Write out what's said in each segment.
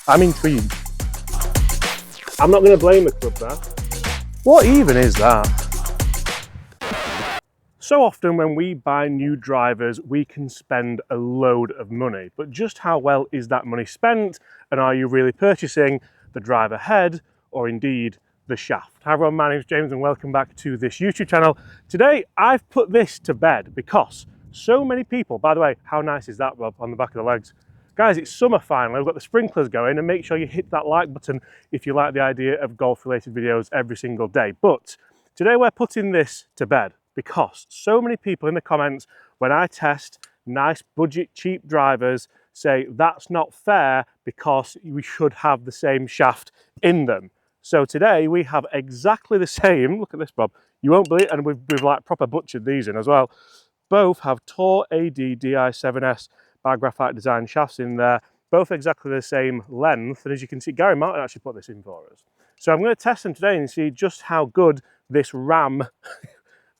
I'm intrigued. I'm not going to blame the club there. What even is that? So often when we buy new drivers, we can spend a load of money, but just how well is that money spent? And are you really purchasing the driver head or indeed the shaft? Hi everyone, my name is James and welcome back to this YouTube channel. Today I've put this to bed because so many people, by the way, how nice is that, Rob, on the back of the legs? Guys, it's summer finally, we've got the sprinklers going, and make sure you hit that like button if you like the idea of golf related videos every single day. But today we're putting this to bed because so many people in the comments when I test nice budget cheap drivers say that's not fair because we should have the same shaft in them. So today we have exactly the same, look at this, Bob, you won't believe it, and we've like proper butchered these in as well. Both have Tor AD Di7S by Graphite design shafts in there, both exactly the same length, and as you can see Gary Martin actually put this in for us. So I'm going to test them today and see just how good this Ram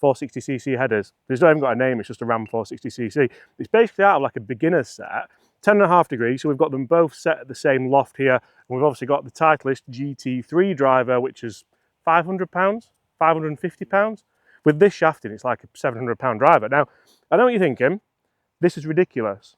460cc headers. It's not even got a name, it's just a Ram 460cc. It's basically out of like a beginner's set, 10.5 degrees, so we've got them both set at the same loft here, and we've obviously got the Titleist GT3 driver, which is £500, £550. With this shaft in, it's like a £700 driver. Now, I know what you're thinking, this is ridiculous.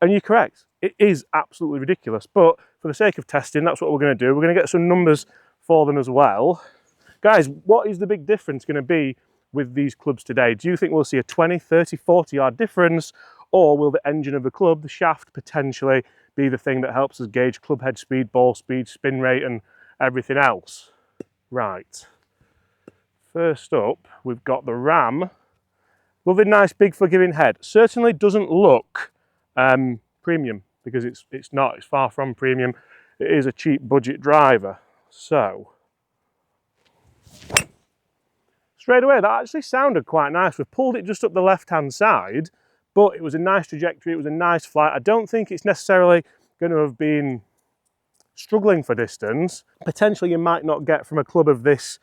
And you're correct, it is absolutely ridiculous, but for the sake of testing, that's what we're going to do. We're going to get some numbers for them as well. Guys, what is the big difference going to be with these clubs today? Do you think we'll see a 20, 30, 40 yard difference, or will the engine of the club, the shaft, potentially be the thing that helps us gauge club head speed, ball speed, spin rate and everything else? Right, first up we've got the Ram. Lovely, nice, big forgiving head. Certainly doesn't look premium, because it's not, it's far from premium. It is a cheap budget driver. So straight away, that actually sounded quite nice. We've pulled it just up the left-hand side, but it was a nice trajectory, it was a nice flight. I don't think it's necessarily going to have been struggling for distance. Potentially you might not get from a club of this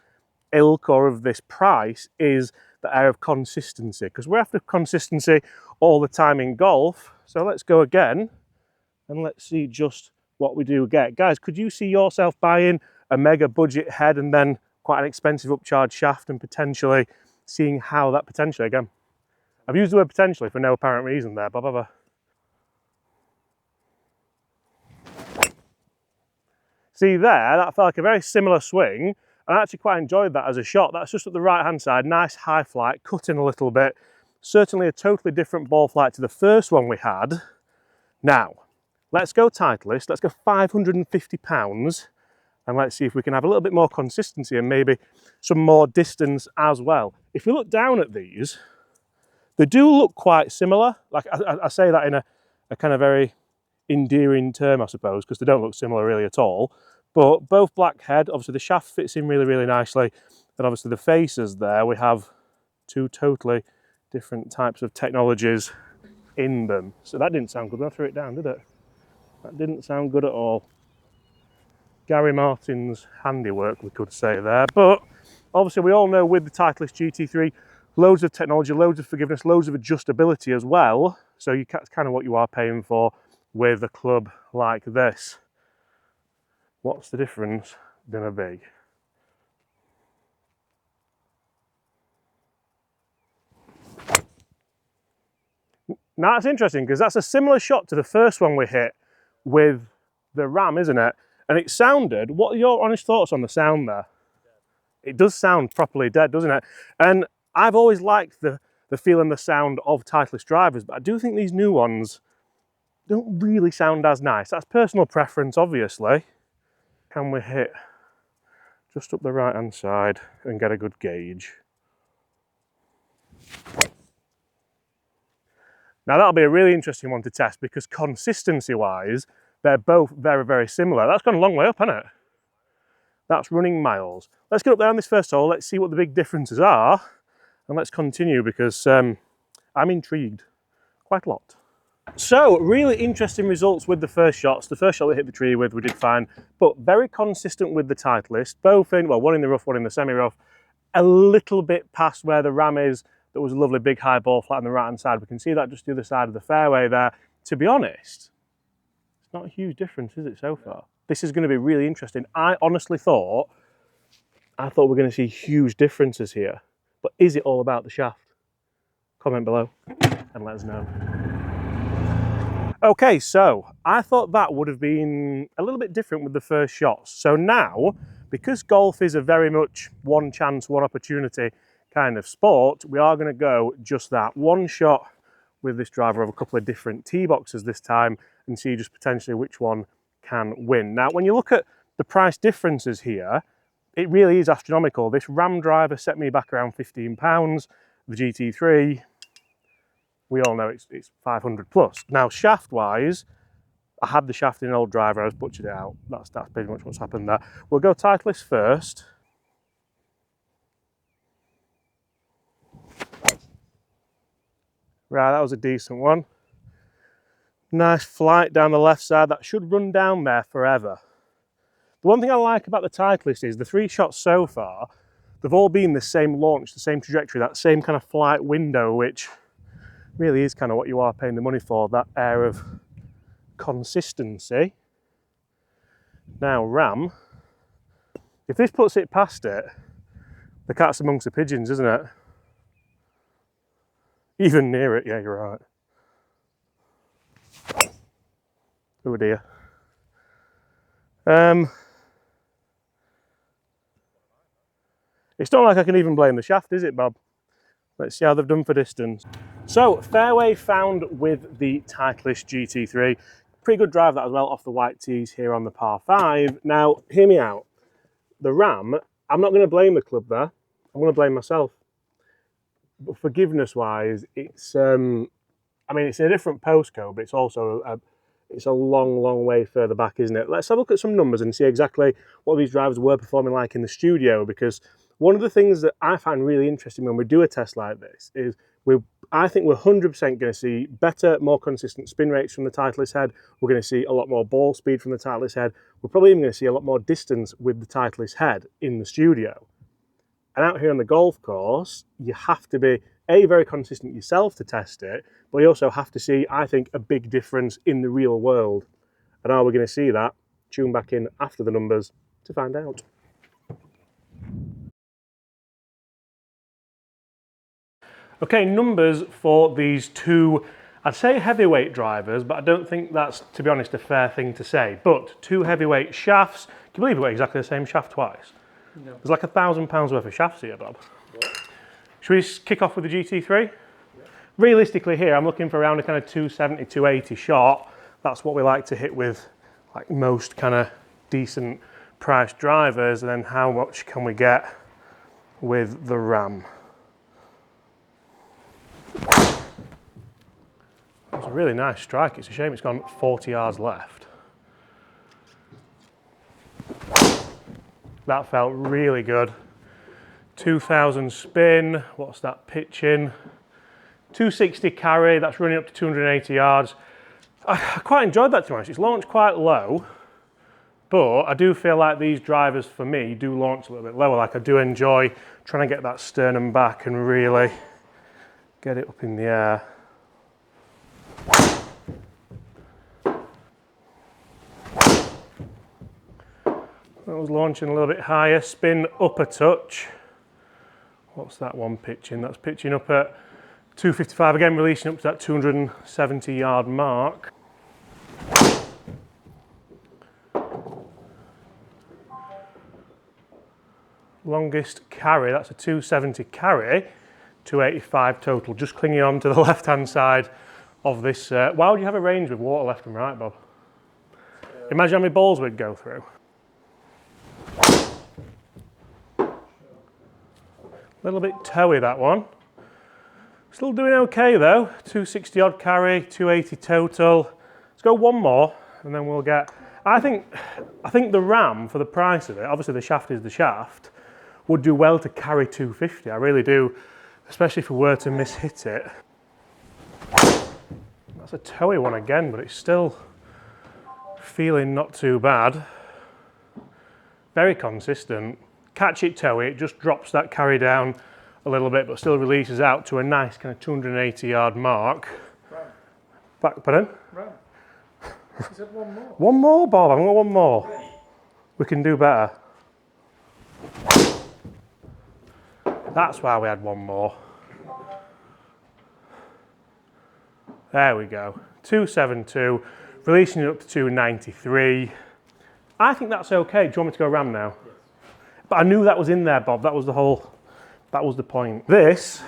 ilk or of this price is the air of consistency, because we're after consistency all the time in golf. So let's go again, and let's see just what we do get. Guys, could you see yourself buying a mega budget head and then quite an expensive upcharge shaft, and potentially seeing how that potentially, again, I've used the word potentially for no apparent reason there, blah, blah, blah. See there, that felt like a very similar swing, and I actually quite enjoyed that as a shot. That's just at the right hand side, nice high flight, cut in a little bit. Certainly a totally different ball flight to the first one we had. Now, let's go Titleist, let's go £550, and let's see if we can have a little bit more consistency and maybe some more distance as well. If we look down at these, they do look quite similar. Like I say that in a kind of very endearing term, I suppose, because they don't look similar really at all. But both black head, obviously the shaft fits in really, really nicely. And obviously the faces there, we have two totally different types of technologies in them. So that didn't sound good when I threw it down, did it? That didn't sound good at all. Gary Martin's handiwork, we could say there. But obviously we all know with the Titleist GT3, loads of technology, loads of forgiveness, loads of adjustability as well. So that's kind of what you are paying for with a club like this. What's the difference gonna be? Now that's interesting, because that's a similar shot to the first one we hit with the Ram, isn't it? And it sounded, what are your honest thoughts on the sound there? It does sound properly dead, doesn't it? And I've always liked the feel and the sound of Titleist drivers, but I do think these new ones don't really sound as nice. That's personal preference, obviously. Can we hit just up the right hand side and get a good gauge? Now that'll be a really interesting one to test, because consistency wise, they're both very, very similar. That's gone a long way up, hasn't it? That's running miles. Let's get up there on this first hole, let's see what the big differences are, and let's continue, because I'm intrigued quite a lot. So, really interesting results with the first shots. The first shot we hit the tree with, we did fine, but very consistent with the Titleist, both in, well, one in the rough, one in the semi-rough, a little bit past where the Ram is. There was a lovely big high ball flat on the right hand side. We can see that just the other side of the fairway there. To be honest, it's not a huge difference, is it, so far? This is going to be really interesting. I honestly thought we're going to see huge differences here. But is it all about the shaft? Comment below and let us know. Okay, so I thought that would have been a little bit different with the first shots. So now, because golf is a very much one chance, one opportunity kind of sport, we are going to go just that. One shot with this driver of a couple of different tee boxes this time and see just potentially which one can win. Now, when you look at the price differences here, it really is astronomical. This Ram driver set me back around £15. The GT3, we all know it's 500 plus. Now, shaft-wise, I had the shaft in an old driver, I was butchered it out. That's pretty much what's happened there. We'll go Titleist first. Right, that was a decent one. Nice flight down the left side. That should run down there forever. The one thing I like about the Titleist is the 3 shots so far, they've all been the same launch, the same trajectory, that same kind of flight window, which really is kind of what you are paying the money for, that air of consistency. Now Ram, if this puts it past it, the cat's amongst the pigeons, isn't it? Even near it, yeah, you're right. Oh dear. It's not like I can even blame the shaft, is it, Bob? Let's see how they've done for distance. So, fairway found with the Titleist GT3. Pretty good drive that as well off the white tees here on the par 5. Now, hear me out. The Ram, I'm not going to blame the club there. I'm going to blame myself. But forgiveness-wise, it's I mean, it's in a different postcode, but it's also it's a long, long way further back, isn't it? Let's have a look at some numbers and see exactly what these drivers were performing like in the studio, because one of the things that I find really interesting when we do a test like this is I think we're 100% going to see better, more consistent spin rates from the Titleist head. We're going to see a lot more ball speed from the Titleist head. We're probably even going to see a lot more distance with the Titleist head in the studio. And out here on the golf course, you have to be, A, very consistent yourself to test it, but you also have to see, I think, a big difference in the real world. And are we going to see that? Tune back in after the numbers to find out. Okay, numbers for these two, I'd say heavyweight drivers, but I don't think that's, to be honest, a fair thing to say. But 2 heavyweight shafts. Can you believe we got exactly the same shaft twice? No. There's like £1,000 worth of shafts here, Bob. What? Should we kick off with the GT3? Yeah. Realistically here, I'm looking for around a kind of 270, 280 shot. That's what we like to hit with like most kind of decent priced drivers. And then how much can we get with the Ram? That's a really nice strike. It's a shame it's gone 40 yards left. That felt really good. 2000 spin, what's that pitching? 260 carry, that's running up to 280 yards. I quite enjoyed that, to be honest. It's launched quite low, but I do feel like these drivers, for me, do launch a little bit lower. Like I do enjoy trying to get that sternum back and really get it up in the air. That was launching a little bit higher, spin up a touch. What's that one pitching? That's pitching up at 255, again releasing up to that 270 yard mark. Longest carry, that's a 270 carry, 285 total, just clinging on to the left hand side of this. Why would you have a range with water left and right, Bob? Imagine how many balls we'd go through. A little bit toey, that one. Still doing okay though. 260 odd carry, 280 total. Let's go one more and then we'll get... I think the Ram, for the price of it, obviously the shaft is the shaft, would do well to carry 250. I really do, especially if we were to miss-hit it. That's a toey one again, but it's still feeling not too bad. Very consistent. Catch it, toey, it just drops that carry down a little bit, but still releases out to a nice kind of 280 yard mark. Right. Pardon? Right. You said one more. One more, Bob, I'm going one more. We can do better. That's why we had one more. There we go. 272, releasing it up to 293. I think that's okay. Do you want me to go around now? Yes. But I knew that was in there, Bob. That was the point. This,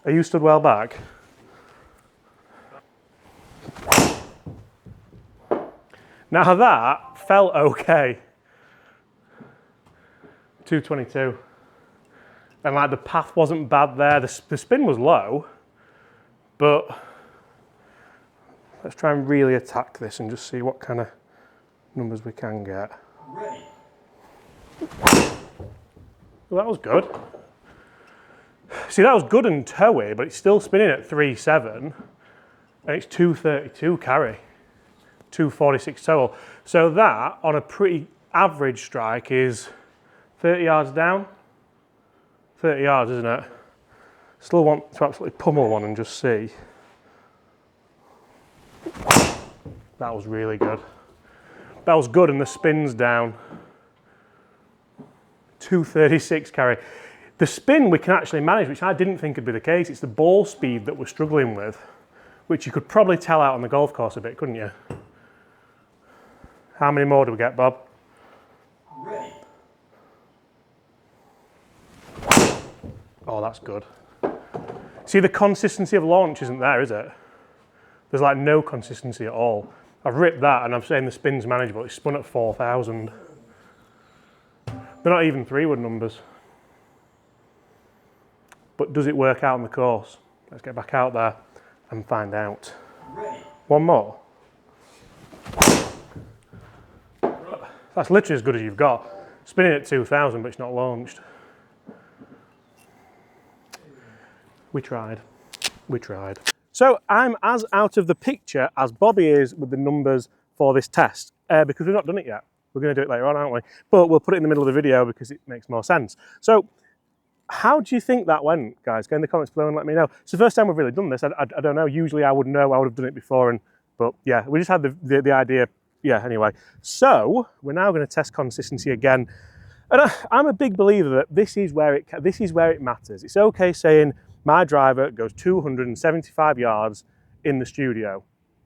are you stood well back? Now that felt okay. 222. And like the path wasn't bad there. The spin was low, but let's try and really attack this and just see what kind of numbers we can get. Ready. Well, that was good. See, that was good and towy, but it's still spinning at 3.7 and it's 232 carry, 246 total. So that, on a pretty average strike, is 30 yards down. 30 yards, isn't it? Still want to absolutely pummel one and just see. That was really good. That was good, and the spin's down. 236 carry. The spin we can actually manage, which I didn't think would be the case. It's the ball speed that we're struggling with, which you could probably tell out on the golf course a bit, couldn't you? How many more do we get, Bob? Ready. Oh, that's good. See, the consistency of launch isn't there, is it? There's like no consistency at all. I've ripped that and I'm saying the spin's manageable. It's spun at 4,000. They're not even 3-wood numbers. But does it work out on the course? Let's get back out there and find out. Ready. One more. That's literally as good as you've got. Spinning at 2,000, but it's not launched. We tried. We tried. So I'm as out of the picture as Bobby is with the numbers for this test because we've not done it yet. We're going to do it later on, aren't we? But we'll put it in the middle of the video because it makes more sense. So how do you think that went, guys? Go in the comments below and let me know. It's the first time we've really done this. I don't know. Usually I would know. I would have done it before. But yeah, we just had the idea. Yeah, anyway. So we're now going to test consistency again. And I'm a big believer that this is where it matters. It's okay saying my driver goes 275 yards in the studio,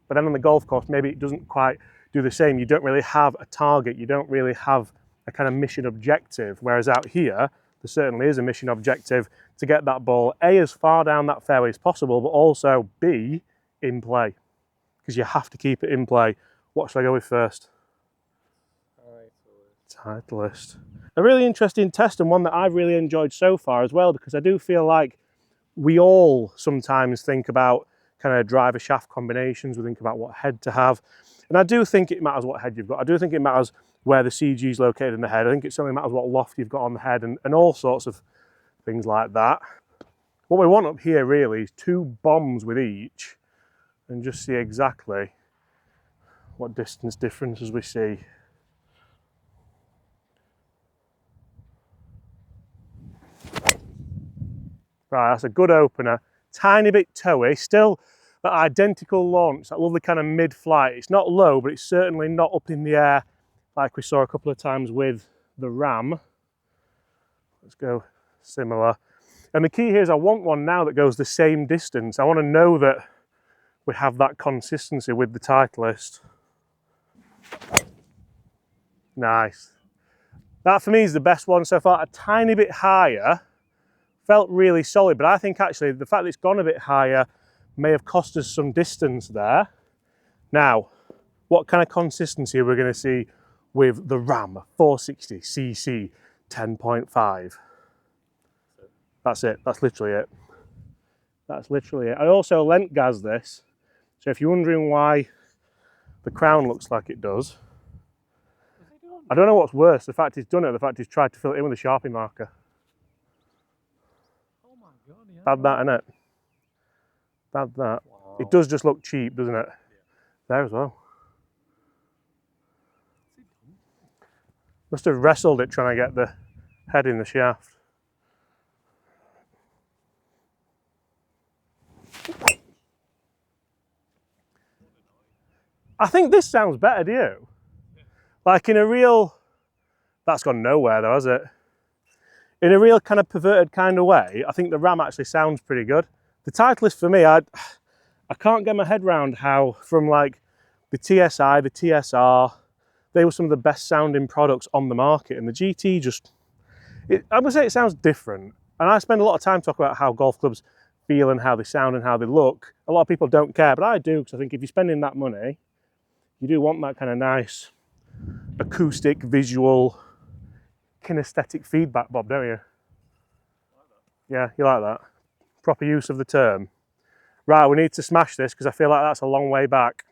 but then on the golf course, maybe it doesn't quite do the same. You don't really have a target. You don't really have a kind of mission objective. Whereas out here, there certainly is a mission objective to get that ball, A, as far down that fairway as possible, but also B, in play, because you have to keep it in play. What should I go with first? Titleist. A really interesting test and one that I've really enjoyed so far as well, because I do feel like we all sometimes think about kind of driver shaft combinations. We think about what head to have. And I do think it matters what head you've got. I do think it matters where the CG is located in the head. I think it certainly matters what loft you've got on the head and all sorts of things like that. What we want up here really is 2 bombs with each and just see exactly what distance differences we see. Right, that's a good opener. Tiny bit toey, still that identical launch, that lovely kind of mid-flight. It's not low, but it's certainly not up in the air like we saw a couple of times with the Ram. Let's go similar. And the key here is I want one now that goes the same distance. I want to know that we have that consistency with the Titleist. Nice. That for me is the best one so far. A tiny bit higher. Felt really solid, but I think actually the fact that it's gone a bit higher may have cost us some distance there. Now, what kind of consistency are we going to see with the Ram 460cc 10.5? That's it. That's literally it. That's literally it. I also lent Gaz this, so if you're wondering why the crown looks like it does, I don't know what's worse, the fact he's done it or the fact he's tried to fill it in with a Sharpie marker. Bad that, innit? Bad that. Wow. It does just look cheap, doesn't it? Yeah. There as well. Must have wrestled it trying to get the head in the shaft. I think this sounds better, do you? Like in a real That's gone nowhere though, has it? In a real kind of perverted kind of way, I think the Ram actually sounds pretty good. The Titleist for me, I can't get my head around how from like the TSI, the TSR, they were some of the best sounding products on the market, and the GT just, I would say it sounds different. And I spend a lot of time talking about how golf clubs feel and how they sound and how they look. A lot of people don't care, but I do, because I think if you're spending that money, you do want that kind of nice acoustic, visual, kinesthetic feedback, Bob, don't you? Yeah, you like that? Proper use of the term. Right, we need to smash this because I feel like that's a long way back.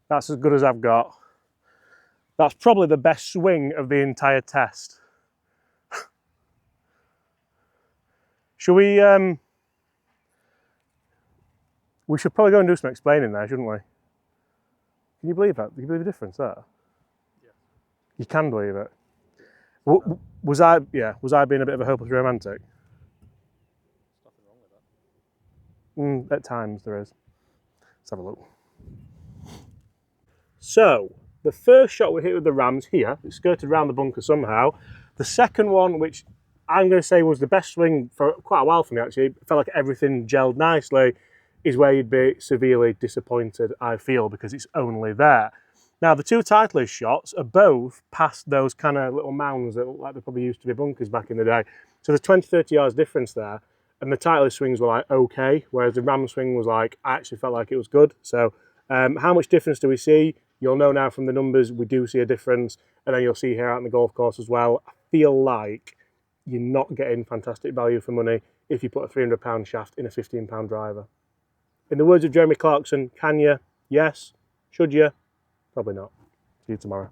That's as good as I've got. That's probably the best swing of the entire test. Should we should probably go and do some explaining there, shouldn't we? Can you believe that? Can you believe the difference there? Yeah. You can believe it. Was I being a bit of a hopeless romantic? Nothing wrong with that. At times there is. Let's have a look. So, the first shot we hit with the Ram's here, it skirted around the bunker somehow. The second one, which I'm going to say was the best swing for quite a while for me actually, it felt like everything gelled nicely, is where you'd be severely disappointed, I feel, because it's only there. Now, the two Titleist shots are both past those kind of little mounds that look like they probably used to be bunkers back in the day. So there's 20, 30 yards difference there, and the Titleist swings were like okay, whereas the Ram swing was like, I actually felt like it was good. So how much difference do we see? You'll know now from the numbers, we do see a difference, and then you'll see here out on the golf course as well. I feel like you're not getting fantastic value for money if you put a £300 shaft in a £15 driver. In the words of Jeremy Clarkson, can you? Yes. Should you? Probably not. See you tomorrow.